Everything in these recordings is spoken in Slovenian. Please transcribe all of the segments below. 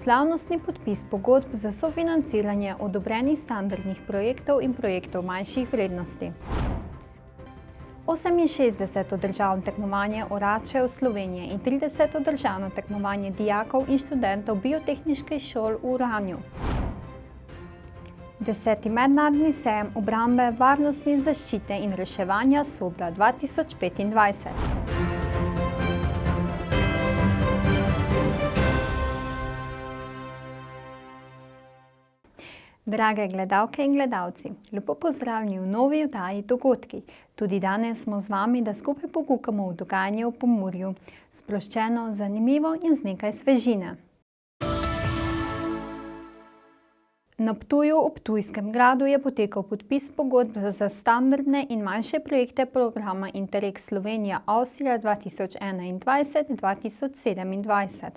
Slavnostni podpis pogodb za sofinanciranje odobrenih standardnih projektov in projektov manjših vrednosti. 68. državno tekmovanje oračev Slovenije in 30. državno tekmovanje dijakov in študentov biotehniških šol v Uranju. 10. mednarodni sejem obrambe, varnosti, zaščite in reševanja Sobra 2025. Drage gledalke in gledalci, lepo pozdravljeni v novi oddaji Dogodki. Tudi danes smo z vami, da skupaj pogukamo v dogajanje v Pomurju. Sproščeno, zanimivo in z nekaj svežine. Na Ptuju ob Ptujskem gradu je potekal podpis pogodb za standardne in manjše projekte programa Interreg Slovenija-Avstrija 2021-2027.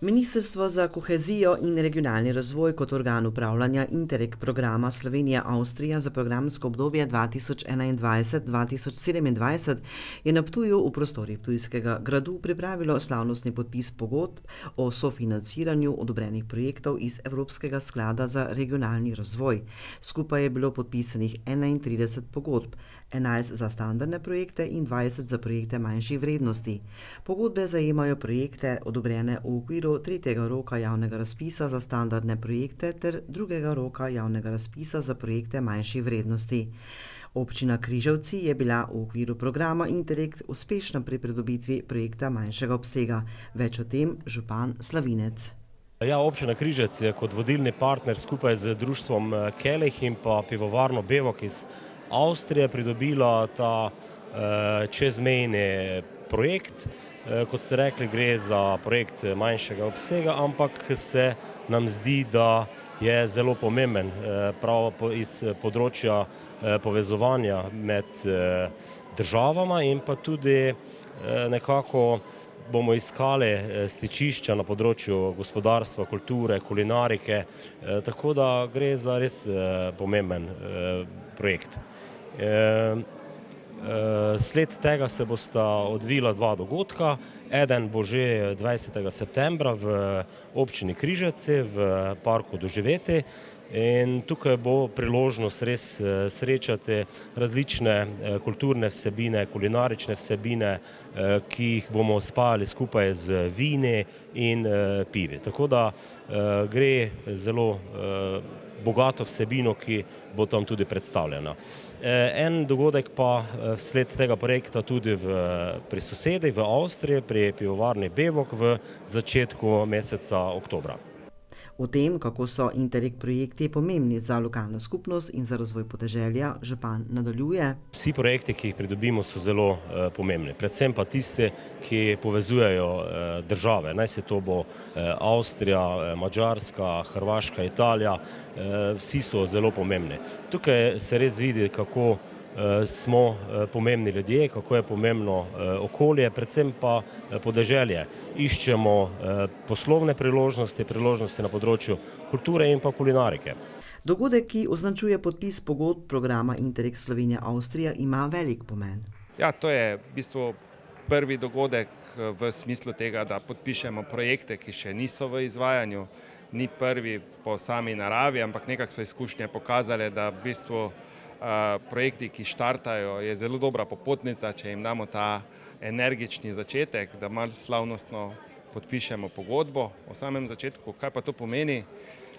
Ministrstvo za kohezijo in regionalni razvoj kot organ upravljanja Interreg programa Slovenija-Avstrija za programsko obdobje 2021-2027 je na Ptuju v prostorih Ptujskega gradu pripravilo slavnostni podpis pogodb o sofinanciranju odobrenih projektov iz Evropskega sklada za regionalni razvoj. Skupaj je bilo podpisanih 31 pogodb, 11 za standardne projekte in 20 za projekte manjših vrednosti. Pogodbe zajemajo projekte odobrene v okviru tretjega roka javnega razpisa za standardne projekte ter drugega roka javnega razpisa za projekte manjših vrednosti. Občina Križevci je bila v okviru programa Interreg uspešna pri pridobitvi projekta manjšega obsega. Več o tem župan Slavinec. Ja, občina Križevci je kot vodilni partner skupaj z društvom Kelih in pa pivovarno Bevok iz Avstrije pridobila ta čezmejni projekt. Kot ste rekli, gre za projekt manjšega obsega, ampak se nam zdi, da je zelo pomemben prav iz področja povezovanja med državama in pa tudi nekako bomo iskali stičišča na področju gospodarstva, kulture, kulinarike, tako da gre za res pomemben projekt. Sled tega se bosta odvila dva dogodka. Eden bo že 20. septembra v občini Križevci v parku Doživeti. In tukaj bo priložnost res srečati različne kulturne vsebine, kulinarične vsebine, ki jih bomo spajali skupaj z vini in pivi. Tako da gre zelo bogato vsebino, ki bo tam tudi predstavljena. En dogodek pa vsled tega projekta tudi pri sosedi v Avstriji, pri pivovarni Bevok v začetku meseca oktobra. O tem, kako so Interreg projekti pomembni za lokalno skupnost in za razvoj podeželja, župan nadaljuje. Vsi projekti, ki jih pridobimo, so zelo pomembni. Predvsem pa tisti, ki povezujejo države. Naj se to bo Avstrija, Madžarska, Hrvaška, Italija. Vsi so zelo pomembni. Tukaj se res vidi, kako smo pomembni ljudje, kako je pomembno okolje, predvsem pa podeželje. Iščemo poslovne priložnosti na področju kulture in pa kulinarike. Dogodek, ki označuje podpis pogodb programa Interreg Slovenija-Avstrija, ima velik pomen. Ja, to je v bistvu prvi dogodek v smislu tega, da podpišemo projekte, ki še niso v izvajanju. Ni prvi po sami naravi, ampak nekako so izkušnje pokazale, da v bistvu projekti, ki štartajo, je zelo dobra popotnica, če jim damo ta energični začetek, da malo slavnostno podpišemo pogodbo o samem začetku. Kaj pa to pomeni?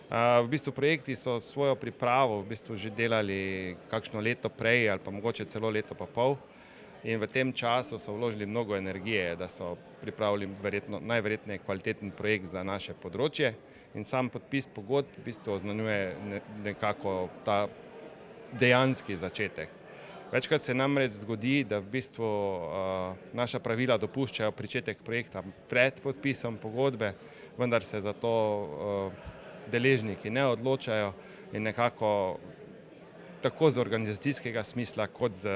V bistvu projekti so svojo pripravo v bistvu že delali kakšno leto prej ali pa mogoče celo leto pa pol in v tem času so vložili mnogo energije, da so pripravili najverjetneje kvaliteten projekt za naše področje in sam podpis pogodb v bistvu oznanjuje nekako ta dejanski začetek. Večkrat se namreč zgodi, da v bistvu naša pravila dopuščajo pričetek projekta pred podpisom pogodbe, vendar se za to deležniki ne odločajo in nekako tako z organizacijskega smisla kot z,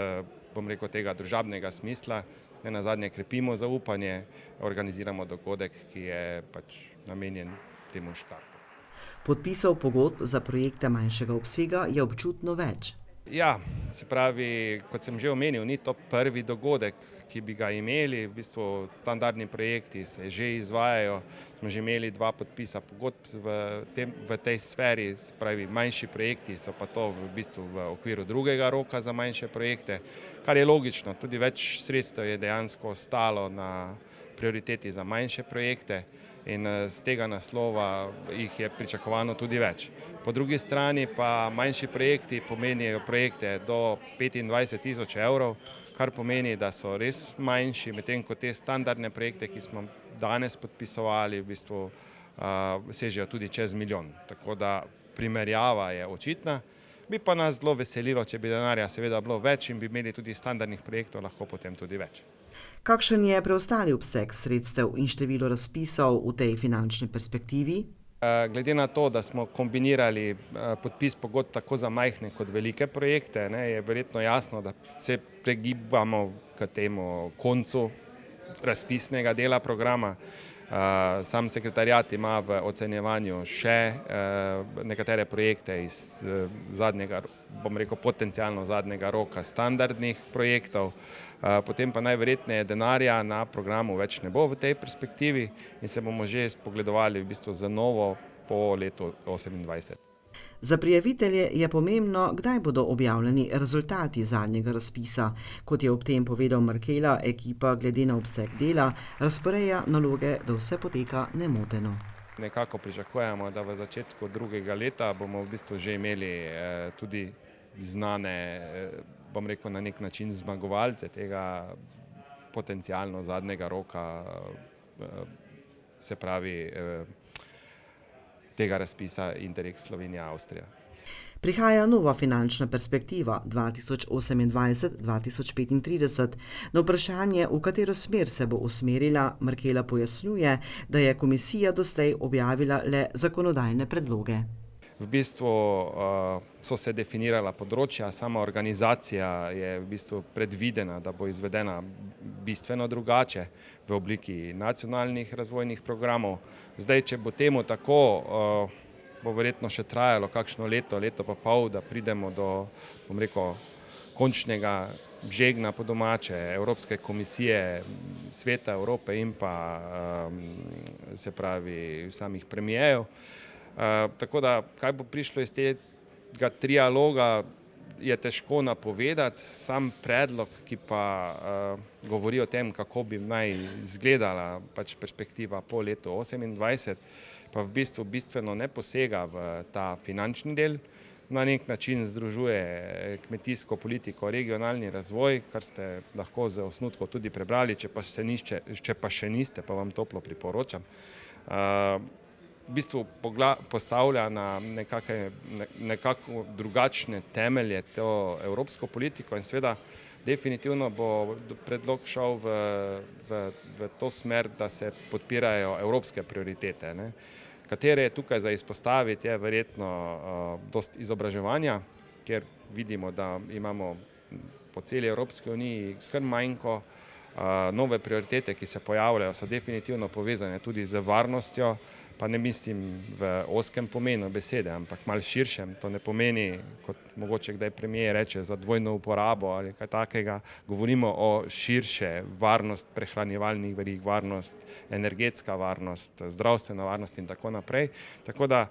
bom rekel, tega družabnega smisla, nenazadnje krepimo zaupanje, organiziramo dogodek, ki je pač namenjen temu štartu. Podpisov pogodb za projekte manjšega obsega je občutno več. Ja, se pravi, kot sem že omenil, ni to prvi dogodek, ki bi ga imeli. V bistvu standardni projekti se že izvajajo. Smo že imeli 2 podpisa pogodb v tej sferi, se pravi, manjši projekti so pa to v bistvu v okviru drugega roka za manjše projekte, kar je logično. Tudi več sredstev je dejansko ostalo na prioriteti za manjše projekte in z tega naslova jih je pričakovano tudi več. Po drugi strani pa manjši projekti pomenijo projekte do 25.000 evrov, kar pomeni, da so res manjši, medtem ko te standardne projekte, ki smo danes podpisovali, v bistvu sežejo tudi čez milijon. Tako da primerjava je očitna. Bi pa nas zelo veselilo, če bi denarja seveda bilo več in bi imeli tudi standardnih projektov lahko potem tudi več. Kakšen je preostali obseg sredstev in število razpisov v tej finančni perspektivi? Glede na to, da smo kombinirali podpis pogodb tako za majhne kot velike projekte, je verjetno jasno, da se pregibamo k temu koncu razpisnega dela programa. Sam sekretariat ima v ocenjevanju še nekatere projekte iz zadnjega, bom rekel, potencialno zadnjega roka standardnih projektov, potem pa najverjetneje denarja na programu več ne bo v tej perspektivi in se bomo že spogledovali v bistvu za novo po letu 2028. Za prijavitelje je pomembno, kdaj bodo objavljeni rezultati zadnjega razpisa. Kot je ob tem povedal Markela, ekipa glede na obseg dela razporeja naloge, da vse poteka nemoteno. Nekako pričakujemo, da v začetku drugega leta bomo v bistvu že imeli tudi znane, bom rekel, na nek način zmagovalce tega potencialno zadnjega roka, se pravi tega razpisa Interreg Slovenija-Avstrija. Prihaja nova finančna perspektiva 2028-2035. Na vprašanje, v katero smer se bo usmerila, Markela pojasnjuje, da je komisija doslej objavila le zakonodajne predloge. V bistvu so se definirala področja, sama organizacija je v bistvu predvidena, da bo izvedena bistveno drugače v obliki nacionalnih razvojnih programov. Zdaj, če bo temu tako, bo verjetno še trajalo kakšno leto, leto pa pol, da pridemo do, bom rekel, končnega žegna po domače Evropske komisije, Sveta Evrope in pa se pravi samih premijejev. Tako da, kaj bo prišlo iz tega trialoga, je težko napovedati. Sam predlog, ki pa govori o tem, kako bi naj izgledala pač perspektiva po letu 2028, pa v bistvu bistveno ne posega v ta finančni del. Na nek način združuje kmetijsko politiko, regionalni razvoj, kar ste lahko z osnutkom tudi prebrali, če pa še niste, pa vam toplo priporočam. V bistvu postavlja na nekako drugačne temelje to evropsko politiko in seveda definitivno bo predlog šel v to smer, da se podpirajo evropske prioritete. Katere je tukaj za izpostaviti, je verjetno dosti izobraževanja, kjer vidimo, da imamo po celi Evropski uniji kar manjko. Nove prioritete, ki se pojavljajo, so definitivno povezane tudi z varnostjo, pa ne mislim v ozkem pomenu besede, ampak malo širšem. To ne pomeni, kot mogoče kdaj premier reče, za dvojno uporabo ali kaj takega. Govorimo o širše varnost prehranjevalnih verig, varnost, energetska varnost, zdravstvena varnost in tako naprej. Tako da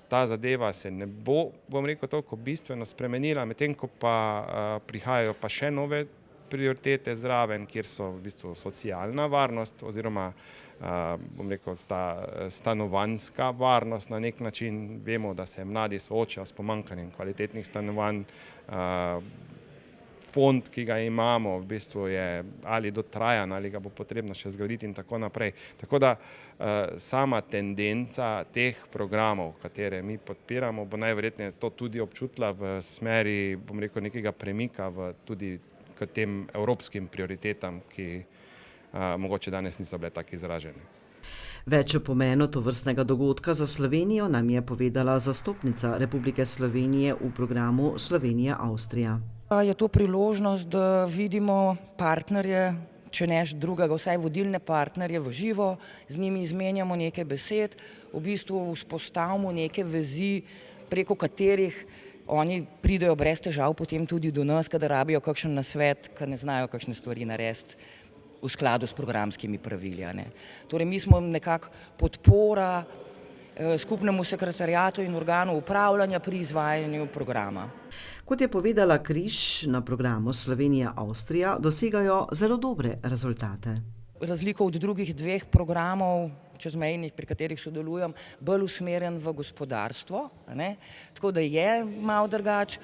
ta zadeva se ne bo, bom rekel, toliko bistveno spremenila, medtem ko pa prihajajo pa še nove prioritete zraven, kjer so v bistvu socialna varnost oziroma bom rekel, stanovanjska varnost na nek način. Vemo, da se mladi soočajo s pomanjkanjem kvalitetnih stanovanj. Fond, ki ga imamo, v bistvu je ali dotrajan, ali ga bo potrebno še zgraditi in tako naprej. Tako da sama tendenca teh programov, katere mi podpiramo, bo najverjetneje to tudi občutila v smeri, bom rekel, nekega premika tudi k tem evropskim prioritetam, ki mogoče danes niso bile tako izražene. Več o pomenu tovrstnega dogodka za Slovenijo nam je povedala zastopnica Republike Slovenije v programu Slovenija-Avstrija. Je to priložnost, da vidimo partnerje, če ne drugega, vsaj vodilne partnerje v živo, z njimi izmenjamo nekaj besed, v bistvu vzpostavimo neke vezi, preko katerih oni pridejo brez težav potem tudi do nas, kadar rabijo kakšen nasvet, kad ne znajo kakšne stvari narediti v skladu s programskimi pravili. Torej mi smo nekako podpora skupnemu sekretariatu in organu upravljanja pri izvajanju programa. Kot je povedala Križ, na programu Slovenija-Avstrija dosegajo zelo dobre rezultate. Razliko od drugih dveh programov čezmejnih, pri katerih sodelujem, bolj usmerjen v gospodarstvo, tako da je malo drugače.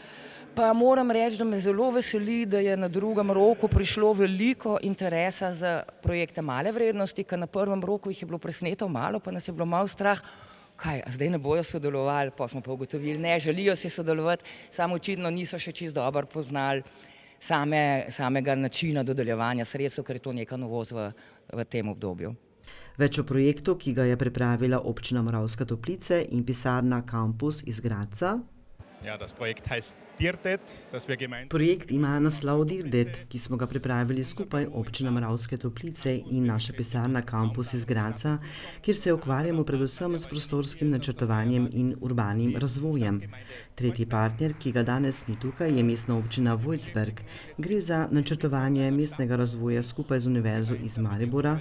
Pa moram reči, da me zelo veseli, da je na drugem roku prišlo veliko interesa za projekte male vrednosti, ker na prvem roku jih je bilo presneto malo, pa nas je bilo malo strah, kaj, a zdaj ne bojo sodelovali, pa smo pa ugotovili, ne, želijo se sodelovati, samo očitno niso še čisto dobro poznali samega načina dodeljevanja sredstev, ker je to neka novost v tem obdobju. Več o projektu, ki ga je pripravila občina Moravske Toplice in pisarna Campus iz Gradca. Ja, das Projekt heißt Dirdet, das wir gemeinsam... Projekt ima naslov Dirdet, ki smo ga pripravili skupaj občina Moravske Toplice in naša pisarna Campus iz Gradca, kjer se ukvarjamo predvsem s prostorskim načrtovanjem in urbanim razvojem. Tretji partner, ki ga danes ni tukaj, je mestna občina Vojcberg. Gre za načrtovanje mestnega razvoja skupaj z Univerzo iz Maribora,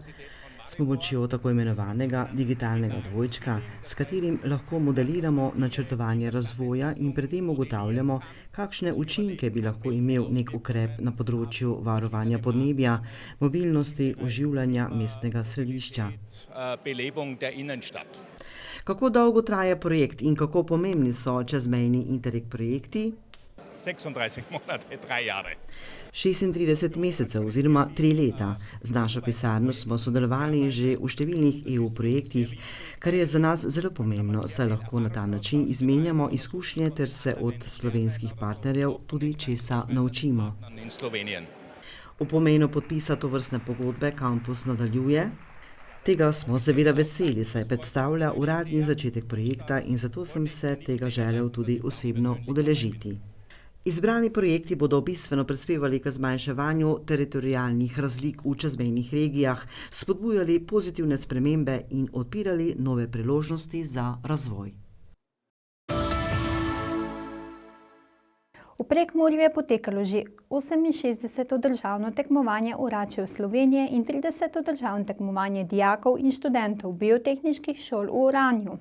s pomočjo tako imenovanega digitalnega dvojčka, s katerim lahko modeliramo načrtovanje razvoja in pri tem ugotavljamo, kakšne učinke bi lahko imel nek ukrep na področju varovanja podnebja, mobilnosti, oživljanja mestnega središča. Kako dolgo traja projekt in kako pomembni so čezmejni Interreg projekti? 36 monate, 3 jahre. 36 mesecev oziroma 3 leta. Z našo pisarno smo sodelovali že v številnih EU projektih, kar je za nas zelo pomembno, saj lahko na ta način izmenjamo izkušnje ter se od slovenskih partnerjev tudi česa naučimo. V pomenu podpisa tovrstne pogodbe Campus nadaljuje. Tega smo seveda veseli, saj predstavlja uradni začetek projekta in zato sem se tega želel tudi osebno udeležiti. Izbrani projekti bodo bistveno prispevali k zmanjševanju teritorialnih razlik v čezmejnih regijah, spodbujali pozitivne spremembe in odpirali nove priložnosti za razvoj. V Prekmurju je potekalo že 68. državno tekmovanje oračev Slovenije in 30. državno tekmovanje dijakov in študentov biotehniških šol v Oranju.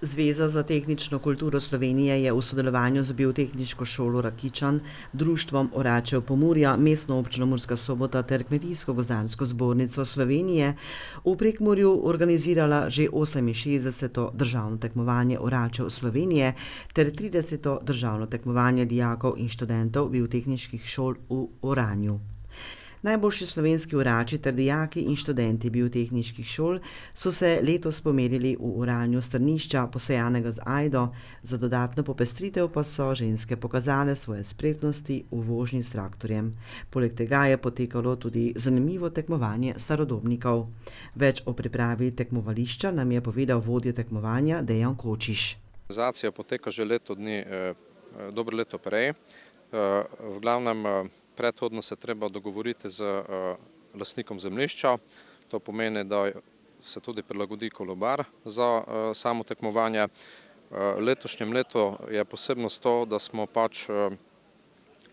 Zveza za tehnično kulturo Slovenije je v sodelovanju z Biotehniško šolo Rakičan, Društvom oračev Pomurja, Mestno občino Murska Sobota ter Kmetijsko-gozdarsko zbornico Slovenije v Prekmurju organizirala že 68. državno tekmovanje oračev Slovenije ter 30. državno tekmovanje dijakov in študentov biotehniških šol v Oranju. Najboljši slovenski orači ter dijaki in študenti biotehniških šol so se letos pomerili v Oranju strnišča, posejanega z ajdo, za dodatno popestritev pa so ženske pokazale svoje spretnosti v vožnji s traktorjem. Poleg tega je potekalo tudi zanimivo tekmovanje starodobnikov. Več o pripravi tekmovališča nam je povedal vodja tekmovanja Dejan Kočiš. Organizacija poteka že leto dni, dobro leto prej. V glavnem predhodno se treba dogovoriti z lastnikom zemljišča. To pomeni, da se tudi prilagodi kolobar za samo tekmovanje. Letošnjem letu je posebnost to, da smo pač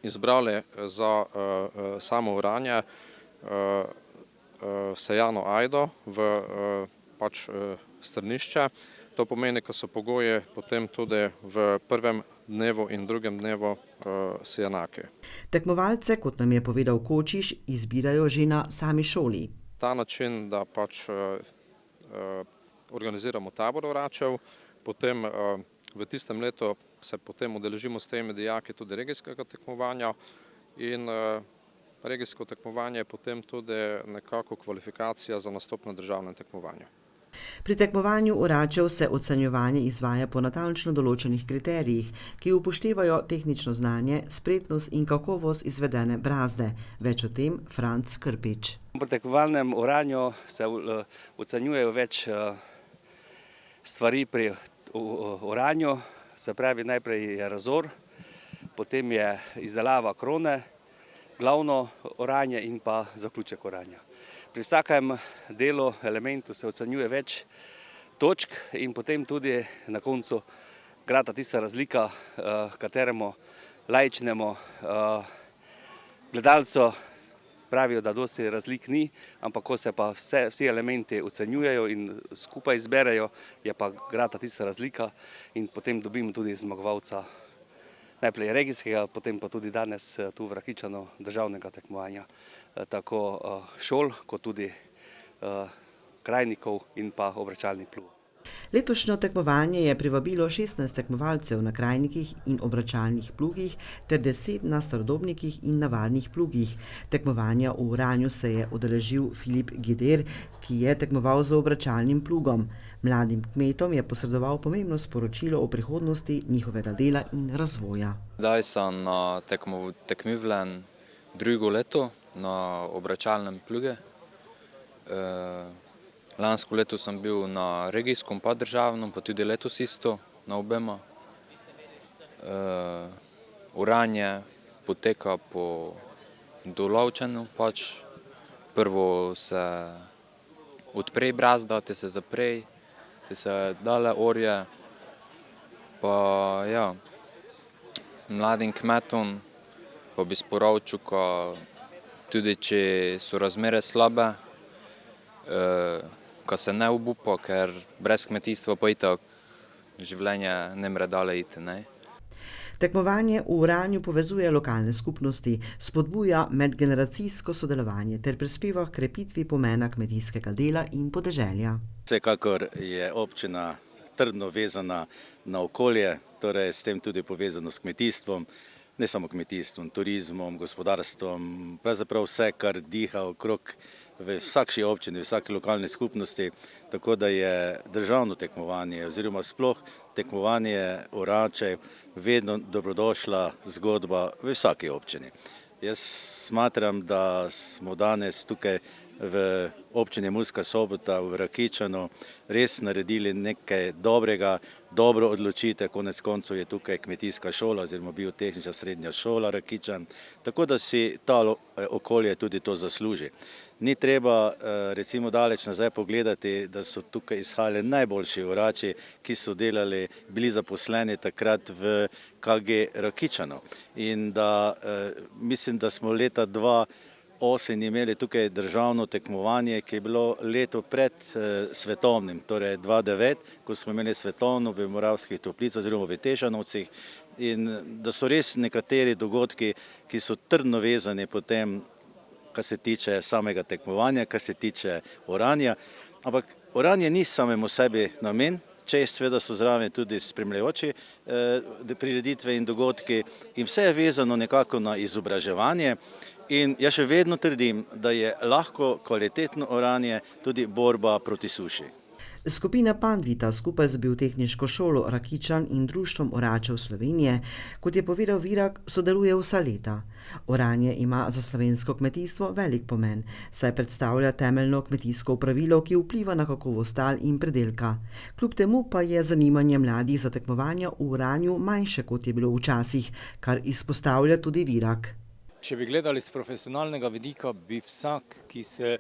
izbrali za samo oranje sejano ajdo v pač strnišče. To pomeni, da so pogoji potem tudi v prvem dnevu in drugem dnevu si enaki. Tekmovalce, kot nam je povedal Kočiš, izbirajo že na sami šoli. Ta način, da pač organiziramo tabor oračev, potem v tistem letu se potem udeležimo s temi dijaki tudi regijskega tekmovanja in regijsko tekmovanje je potem tudi nekako kvalifikacija za nastop na državnem tekmovanju. Pri tekmovanju oračev se ocenjevanje izvaja po natančno določenih kriterijih, ki upoštevajo tehnično znanje, spretnost in kakovost izvedene brazde. Več o tem Franc Krpič. Pri tekmovalnem oranju se ocenjujejo več stvari pri oranju, se pravi najprej je razor, potem je izdelava krone, glavno oranje in pa zaključek oranja. Pri vsakem delu, elementu se ocenjuje več točk in potem tudi na koncu grata tista razlika, kateremu laičnemu gledalcu pravijo, da dosti razlik ni, ampak ko se pa vsi elementi ocenjujejo in skupaj izberejo, je pa grata tista razlika in potem dobimo tudi zmagovalca najprej regijskega, potem pa tudi danes tu v Rakičanu državnega tekmovanja, tako šol kot tudi krajnikov in pa obračalnih plugov. Letošnjo tekmovanje je privabilo 16 tekmovalcev na krajnikih in obračalnih plugih ter 10 na starodobnikih in navadnih plugih. Tekmovanja v Uranju se je udeležil Filip Gider, ki je tekmoval z obračalnim plugom. Mladim kmetom je posredoval pomembno sporočilo o prihodnosti njihovega dela in razvoja. Zdaj sem na tekmivljen drugo leto na obračalnem pluge. Lansko leto sem bil na regijskom pa državnom, pa tudi letos isto na obema. Uranje poteka po določenu, pač prvo se odprej brazda, te se zaprej, te se dale orje, pa ja, mladim kmetom pa bi sporočil, tudi če so razmere slabe, ko se ne obupa, ker brez kmetijstva pa itak življenje ne more dalje iti. Tekmovanje v Uranju povezuje lokalne skupnosti, spodbuja medgeneracijsko sodelovanje ter prispeva k krepitvi pomena kmetijskega dela in podeželja. Vsekakor je občina trdno vezana na okolje, torej s tem tudi povezano s kmetijstvom, ne samo kmetijstvom, turizmom, gospodarstvom, pravzaprav vse, kar diha okrog v vsaki občini, v vsaki lokalni skupnosti, tako da je državno tekmovanje oziroma sploh tekmovanje oračev vedno dobrodošla zgodba v vsaki občini. Jaz smatram, da smo danes tukaj v občini Murska Sobota v Rakičanu res naredili nekaj dobrega, dobro odločitev, konec koncev je tukaj kmetijska šola oziroma biotehnična srednja šola Rakičan, tako da si ta okolje tudi to zasluži. Ni treba recimo daleč nazaj pogledati, da so tukaj izhajali najboljši orači, ki so delali, bili zaposleni takrat v KG Rakičanu. In da mislim, da smo leta 2008 imeli tukaj državno tekmovanje, ki je bilo leto pred svetovnim, torej 2009, ko smo imeli svetovno v Moravskih Toplicah oziroma v Tešanovcih, in da so res nekateri dogodki, ki so trdno vezani potem, kar se tiče samega tekmovanja, kar se tiče oranja, ampak oranje ni samemu sebi namen, često seveda so zraven tudi spremljajoči prireditve in dogodki in vse je vezano nekako na izobraževanje. In jaz še vedno trdim, da je lahko kvalitetno oranje tudi borba proti suši. Skupina Panvita skupaj z Biotehniško šolo Rakičan in Društvom oračev Slovenije, kot je povedal Virak, sodeluje vsa leta. Oranje ima za slovensko kmetijstvo velik pomen, saj predstavlja temeljno kmetijsko opravilo, ki vpliva na kakovost tal in predelka. Kljub temu pa je zanimanje mladih za tekmovanja v oranju manjše, kot je bilo včasih, kar izpostavlja tudi Virak. Če bi gledali z profesionalnega vidika, bi vsak, ki se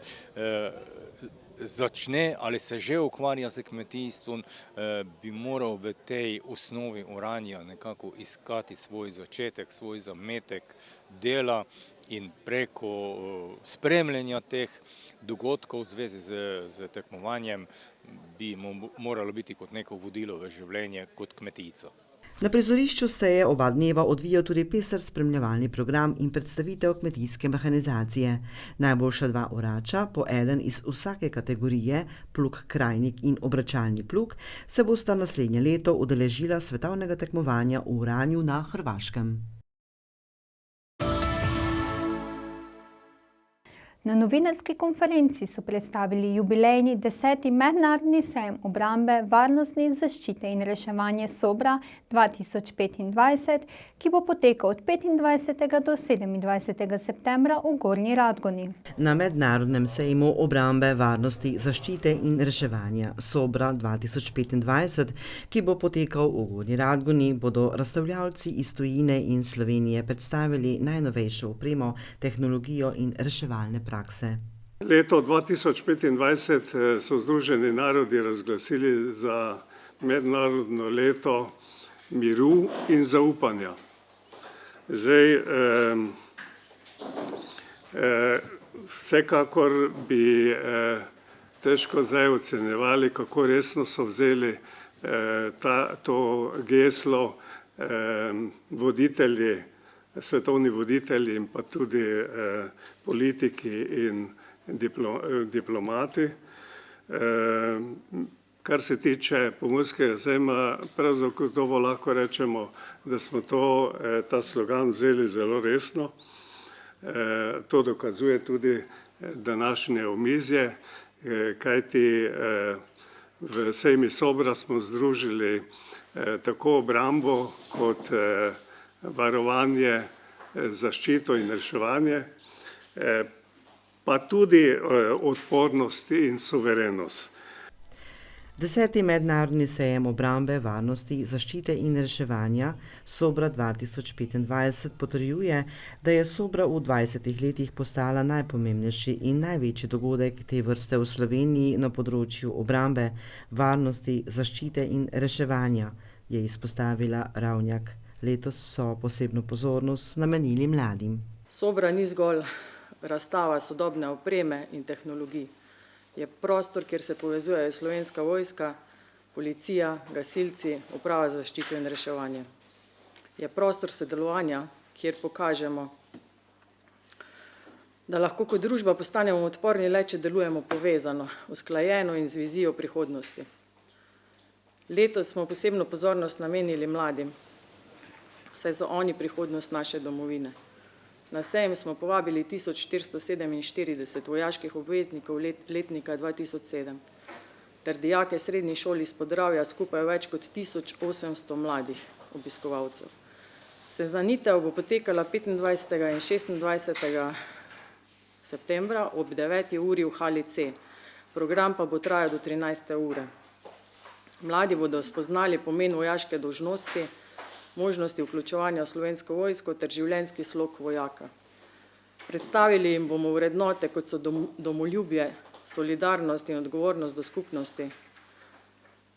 začne ali se že ukvarja z kmetijstvom, bi moral v tej osnovi oranja nekako iskati svoj začetek, svoj zametek dela in preko spremljanja teh dogodkov v zvezi z tekmovanjem bi moralo biti kot neko vodilo v življenje kot kmetico. Na prizorišču se je oba dneva odvijal tudi pester spremljevalni program in predstavitev kmetijske mehanizacije. Najboljša dva orača, po eden iz vsake kategorije, plug krajnik in obračalni plug, se bosta naslednje leto udeležila svetovnega tekmovanja v Uranju na Hrvaškem. Na novinarski konferenci so predstavili jubilejni 10. mednarodni sejem obrambe, varnosti, zaščite in reševanja Sobra 2025, ki bo potekal od 25. do 27. septembra v Gornji Radgoni. Na mednarodnem sejmu obrambe, varnosti, zaščite in reševanja Sobra 2025, ki bo potekal v Gornji Radgoni, bodo razstavljavci iz tujine in Slovenije predstavili najnovejšo opremo, tehnologijo in reševalne prakse. Leto 2025 so Združeni narodi razglasili za mednarodno leto miru in zaupanja. Zdaj, vsekakor bi težko zdaj ocenjevali, kako resno so vzeli to geslo voditelji, svetovni voditelji in pa tudi politiki in diplomati. Kar se tiče Pomurskega sejma, pravzaprav lahko rečemo, da smo ta slogan vzeli zelo resno. To dokazuje tudi današnje omizje, kajti v sejmi Sobra smo združili tako obrambo kot varovanje, zaščito in reševanje, pa tudi odpornost in suverenost. 10. mednarodni sejem obrambe, varnosti, zaščite in reševanja Sobra 2025 potrjuje, da je Sobra v 20 letih postala najpomembnejši in največji dogodek te vrste v Sloveniji na področju obrambe, varnosti, zaščite in reševanja, je izpostavila Ravnjak. Letos so posebno pozornost namenili mladim. Sobra ni zgolj razstava sodobne opreme in tehnologij. Je prostor, kjer se povezujejo Slovenska vojska, policija, gasilci, uprava za zaščito in reševanje. Je prostor sodelovanja, kjer pokažemo, da lahko kot družba postanemo odporni le, če delujemo povezano, usklajeno in z vizijo prihodnosti. Letos smo posebno pozornost namenili mladim, saj so oni prihodnost naše domovine. Na sejem smo povabili 1447 vojaških obveznikov letnika 2007 ter dijake srednjih šol iz Podravja, skupaj več kot 1800 mladih obiskovalcev. Seznanitev bo potekala 25. in 26. septembra ob 9. uri v hali C. Program pa bo trajal do 13. ure. Mladi bodo spoznali pomen vojaške dolžnosti, možnosti vključevanja v Slovensko vojsko ter življenjski slog vojaka. Predstavili jim bomo vrednote, kot so domoljubje, solidarnost in odgovornost do skupnosti,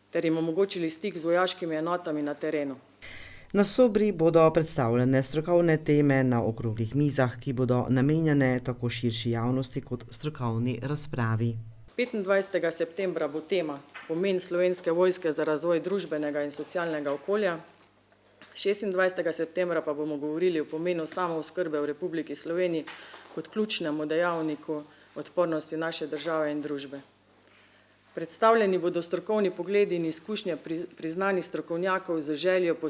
ter jim omogočili stik z vojaškimi enotami na terenu. Na Sobri bodo predstavljene strokovne teme na okroglih mizah, ki bodo namenjene tako širši javnosti kot strokovni razpravi. 25. septembra bo tema pomen Slovenske vojske za razvoj družbenega in socialnega okolja. 26. septembra pa bomo govorili o pomenu samooskrbe v Republiki Sloveniji kot ključnemu dejavniku odpornosti naše države in družbe. Predstavljeni bodo strokovni pogledi in izkušnje priznanih strokovnjakov z željo po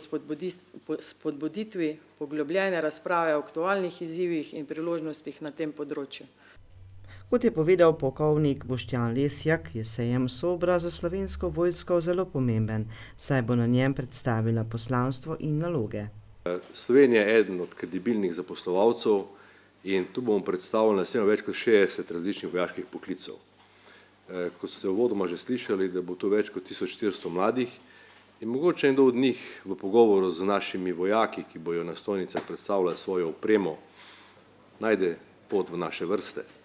spodbuditvi poglobljene razprave o aktualnih izzivih in priložnostih na tem področju. Kot je povedal polkovnik Boštjan Lesjak, je sejem Sobra za Slovensko vojsko zelo pomemben, saj bo na njem predstavila poslanstvo in naloge. Slovenija je eden od kredibilnih zaposlovalcev in tu bomo predstavili več kot 60 različnih vojaških poklicev. Kot ste uvodoma že slišali, da bo tu več kot 1400 mladih in mogoče nekdo od njih v pogovoru z našimi vojaki, ki bojo na stojnicah predstavljali svojo opremo, najde pot v naše vrste.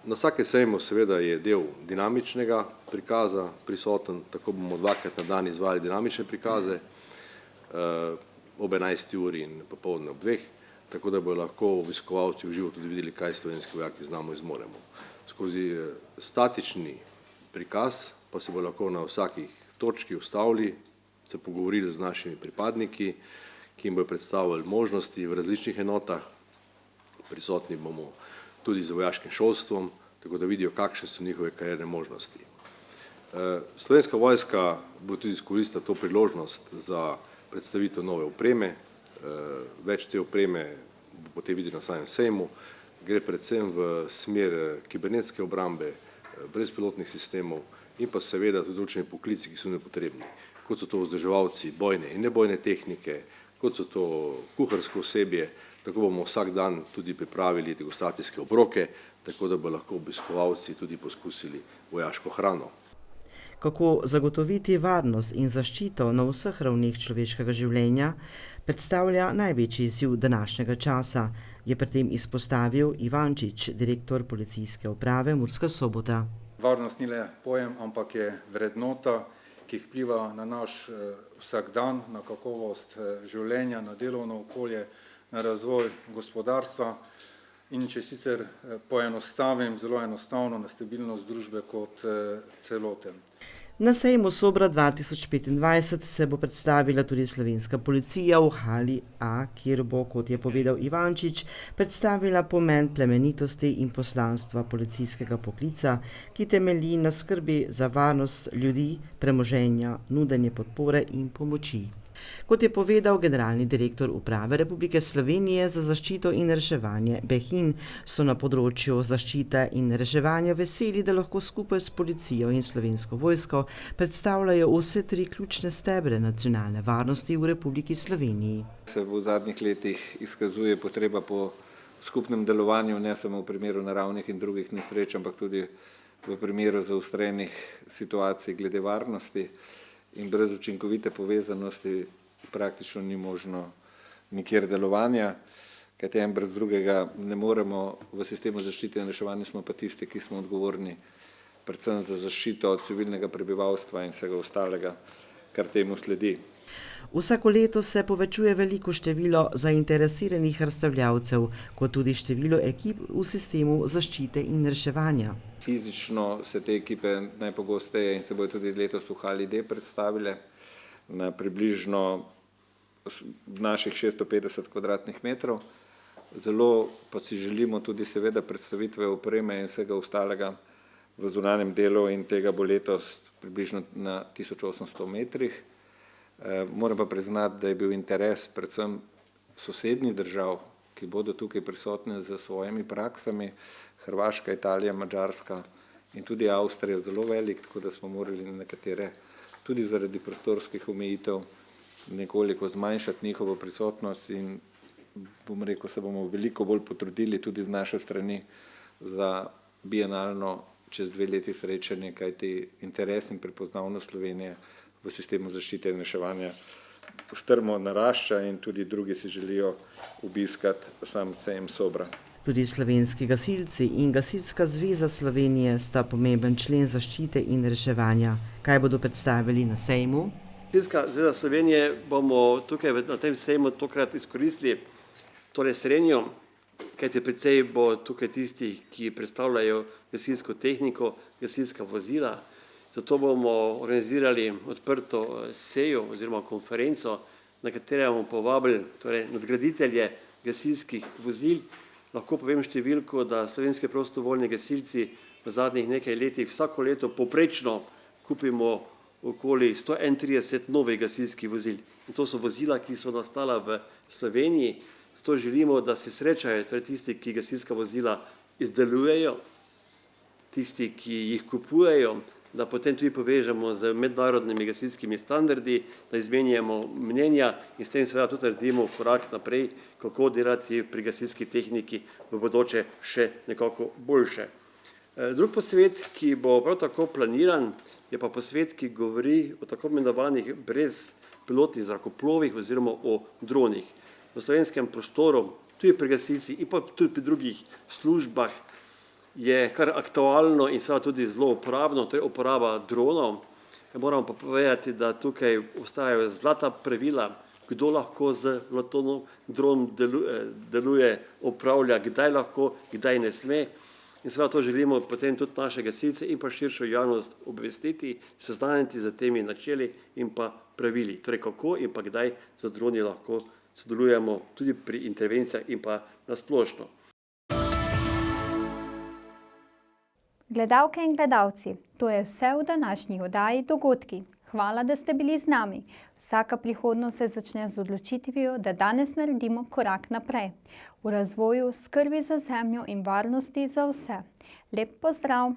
Na vsake sejmu seveda je del dinamičnega prikaza prisoten, tako bomo dvakrat na dan izvajali dinamične prikaze ob 11. uri in popoldne ob 2, tako da bodo lahko obiskovalci v živo tudi videli, kaj slovenski vojaki znamo in zmoremo. Skozi statični prikaz pa se bo lahko na vsakih točki ustavili, se pogovorili z našimi pripadniki, ki jim bodo predstavili možnosti v različnih enotah. Prisotni bomo tudi z vojaškim šolstvom, tako da vidijo, kakšne so njihove karierne možnosti. Slovenska vojska bo tudi izkoristila to priložnost za predstavitev nove opreme. Več te opreme bo potem videli na samem sejmu. Gre predvsem v smer kibernetske obrambe, brezpilotnih sistemov in pa seveda tudi določeni poklici, ki so nepotrebni, kot so to vzdrževalci bojne in nebojne tehnike, kot so to kuharsko osebje. Tako bomo vsak dan tudi pripravili degustacijske obroke, tako da bo lahko obiskovalci tudi poskusili vojaško hrano. Kako zagotoviti varnost in zaščito na vseh ravneh človeškega življenja, predstavlja največji izziv današnjega časa, je pri tem izpostavil Ivančič, direktor policijske uprave Murska Sobota. Varnost ni le pojem, ampak je vrednota, ki ki vpliva na naš vsakdan, na kakovost življenja, na delovno okolje, na razvoj gospodarstva in če sicer poenostavim, zelo enostavno, na stabilnost družbe kot celote. Na sejmu Sobra 2025 se bo predstavila tudi slovenska policija v hali A, kjer bo, kot je povedal Ivančič, predstavila pomen plemenitosti in poslanstva policijskega poklica, ki temelji na skrbi za varnost ljudi, premoženja, nudenje podpore in pomoči. Kot je povedal generalni direktor Uprave Republike Slovenije za zaščito in reševanje Behin, so na področju zaščite in reševanja veseli, da lahko skupaj s policijo in Slovensko vojsko predstavljajo vse tri ključne stebre nacionalne varnosti v Republiki Sloveniji. Se v zadnjih letih izkazuje potreba po skupnem delovanju, ne samo v primeru naravnih in drugih nesreč, ampak tudi v primeru zaostrenih situacij glede varnosti. In brez učinkovite povezanosti praktično ni možno nikjer delovanja, kajti en brez drugega ne moremo. V sistemu zaščite in reševanja smo pa tisti, ki smo odgovorni predvsem za zaščito civilnega prebivalstva in vsega ostalega, kar temu sledi. Vsako leto se povečuje veliko število zainteresiranih razstavljavcev, kot tudi število ekip v sistemu zaščite in reševanja. Fizično se te ekipe najpogosteje in se bodo tudi letos v hali D predstavile na približno naših 650 kvadratnih metrov. Zelo pa si želimo tudi seveda predstavitve opreme in vsega ostalega v zunanjem delu in tega bo letos približno na 1800 metrih. Moram pa priznati, da je bil interes predvsem sosednjih držav, ki bodo tukaj prisotne z svojimi praksami, Hrvaška, Italija, Madžarska in tudi Avstrija zelo velik, tako da smo morali nekatere tudi zaradi prostorskih omejitev nekoliko zmanjšati njihovo prisotnost in bom rekel, se bomo veliko bolj potrudili tudi z naše strani za bienalno čez 2 leti srečanje, kajti interes in prepoznavnost Slovenije v sistemu zaščite in reševanja strmo narašča in tudi drugi si želijo obiskati sam sejem Sobra. Tudi slovenski gasilci in Gasilska zveza Slovenije sta pomemben člen zaščite in reševanja. Kaj bodo predstavili na sejmu? Gasilska zveza Slovenije bomo tukaj na tem sejmu tokrat izkoristili srednjo, kajti precej bo tukaj tistih, ki predstavljajo gasilsko tehniko, gasilska vozila. Zato bomo organizirali odprto sejo oziroma konferenco, na katero bomo povabili nadgraditelje gasilskih vozil. Lahko povem številko, da slovenski prostovoljni gasilci v zadnjih nekaj letih vsako leto poprečno kupimo okoli 131 novih gasilskih vozil. In to so vozila, ki so nastala v Sloveniji. Zato želimo, da se srečajo tisti, ki gasilska vozila izdelujejo, tisti, ki jih kupujejo, da potem tudi povežemo z mednarodnimi gasilskimi standardi, da izmenjamo mnenja in s tem seveda tudi naredimo korak naprej, kako delati pri gasilski tehniki v bodoče še nekako boljše. Drug posvet, ki bo prav tako planiran, je pa posvet, ki govori o tako imenovanih brezpilotnih zrakoplovih oziroma o dronih. V slovenskem prostoru, tudi pri gasilcih in pa tudi pri drugih službah, je kar aktualno in seveda tudi zelo uporabno, to je uporaba dronov. Moramo pa povedati, da tukaj obstajajo zlata pravila, kdo lahko z letonom dron deluje, upravlja, kdaj lahko, kdaj ne sme. In seveda to želimo potem tudi naše gasilce in pa širšo javnost obvestiti, seznaniti z temi načeli in pa pravili. Torej kako in pa kdaj z droni lahko sodelujemo tudi pri intervencijah in pa na splošno. Gledalke in gledalci, to je vse v današnji oddaji Dogodki. Hvala, da ste bili z nami. Vsaka prihodnost se začne z odločitvijo, da danes naredimo korak naprej. V razvoju, skrbi za zemljo in varnosti za vse. Lep pozdrav!